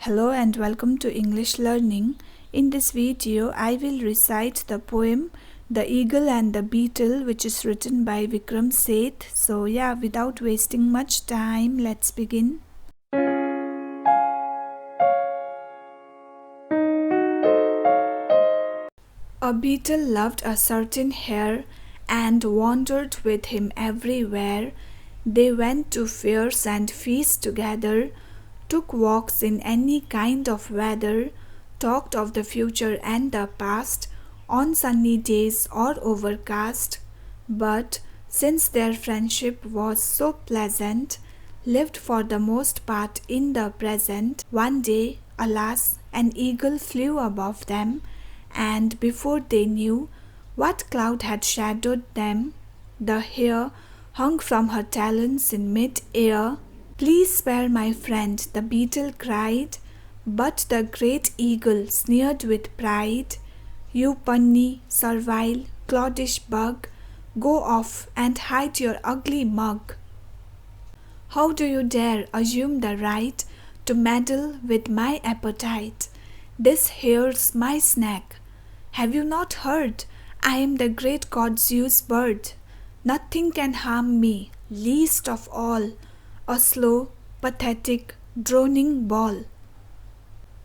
Hello and welcome to English Learning. In this video, I will recite the poem The Eagle and the Beetle, which is written by Vikram Seth. So without wasting much time, let's begin. A beetle loved a certain hare and wandered with him everywhere. They went to fairs and feasts together, took walks in any kind of weather, talked of the future and the past, on sunny days or overcast. But since their friendship was so pleasant, lived for the most part in the present, one day, alas, an eagle flew above them, and before they knew what cloud had shadowed them, the hare hung from her talons in mid-air. "Please spare my friend," the beetle cried, but the great eagle sneered with pride. "You puny, servile, cloddish bug, go off and hide your ugly mug. How do you dare assume the right to meddle with my appetite? This hare's my snack. Have you not heard? I am the great god Zeus' bird. Nothing can harm me, least of all a slow, pathetic, droning ball.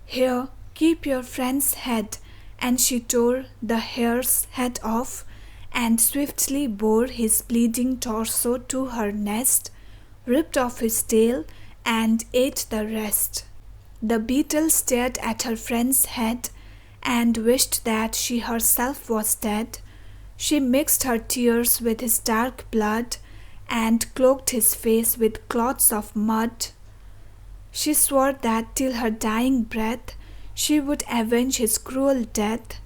Here, keep your friend's head." And she tore the hare's head off and swiftly bore his bleeding torso to her nest, ripped off his tail and ate the rest. The beetle stared at her friend's head and wished that she herself was dead. She mixed her tears with his dark blood and cloaked his face with clots of mud. She swore that till her dying breath she would avenge his cruel death,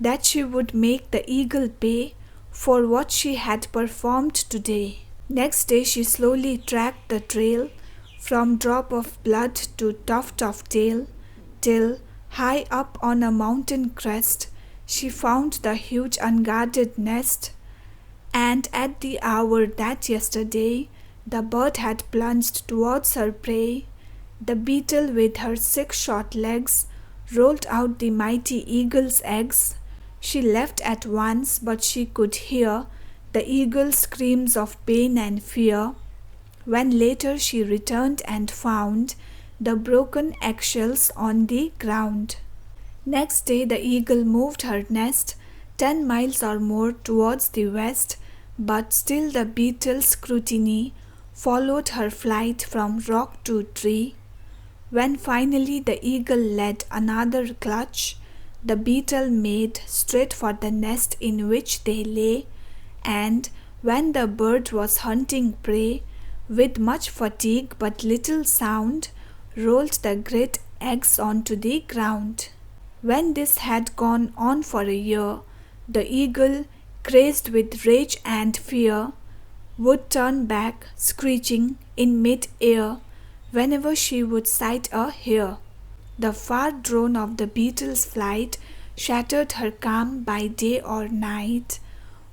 that she would make the eagle pay for what she had performed today. Next day she slowly tracked the trail from drop of blood to tuft of tail, till high up on a mountain crest she found the huge unguarded nest. And at the hour that yesterday the bird had plunged towards her prey, the beetle with her 6 short legs rolled out the mighty eagle's eggs. She left at once, but she could hear the eagle's screams of pain and fear, when later she returned and found the broken eggshells on the ground. Next day the eagle moved her nest 10 miles or more towards the west, but still the beetle's scrutiny followed her flight from rock to tree. When finally the eagle led another clutch, the beetle made straight for the nest in which they lay, and when the bird was hunting prey, with much fatigue but little sound, rolled the great eggs onto the ground. When this had gone on for a year, the eagle, crazed with rage and fear, would turn back, screeching in mid-air, whenever she would sight a hare. The far drone of the beetle's flight shattered her calm by day or night.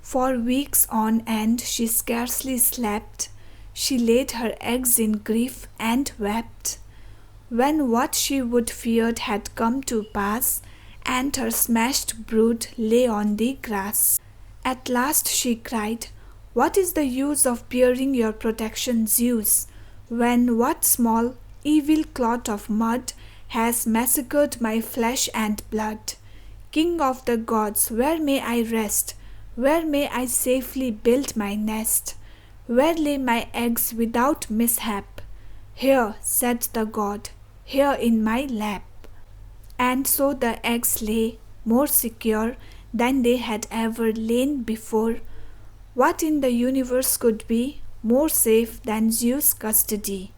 For weeks on end she scarcely slept. She laid her eggs in grief and wept. When what she would feared had come to pass, and her smashed brood lay on the grass. At last she cried, "What is the use of bearing your protection, Zeus, when what small, evil clot of mud has massacred my flesh and blood? King of the gods, where may I rest? Where may I safely build my nest? Where lay my eggs without mishap?" "Here," said the god, "here in my lap." And so the eggs lay, more secure than they had ever lain before. What in the universe could be more safe than Zeus' custody?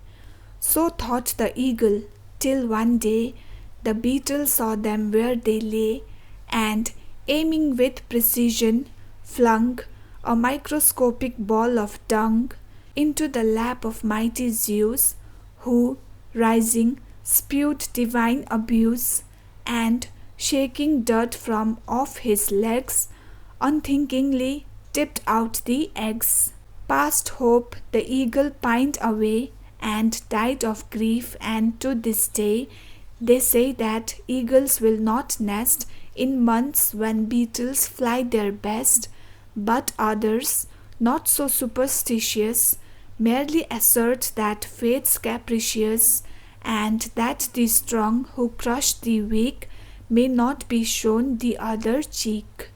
So thought the eagle, till one day the beetle saw them where they lay, and aiming with precision, flung a microscopic ball of dung into the lap of mighty Zeus, who, rising, spewed divine abuse, and, shaking dirt from off his legs, unthinkingly tipped out the eggs. Past hope the eagle pined away and died of grief, and to this day They say that eagles will not nest in months when beetles fly their best, but others, not so superstitious, merely assert that fate's capricious, and that the strong who crush the weak may not be shown the other cheek.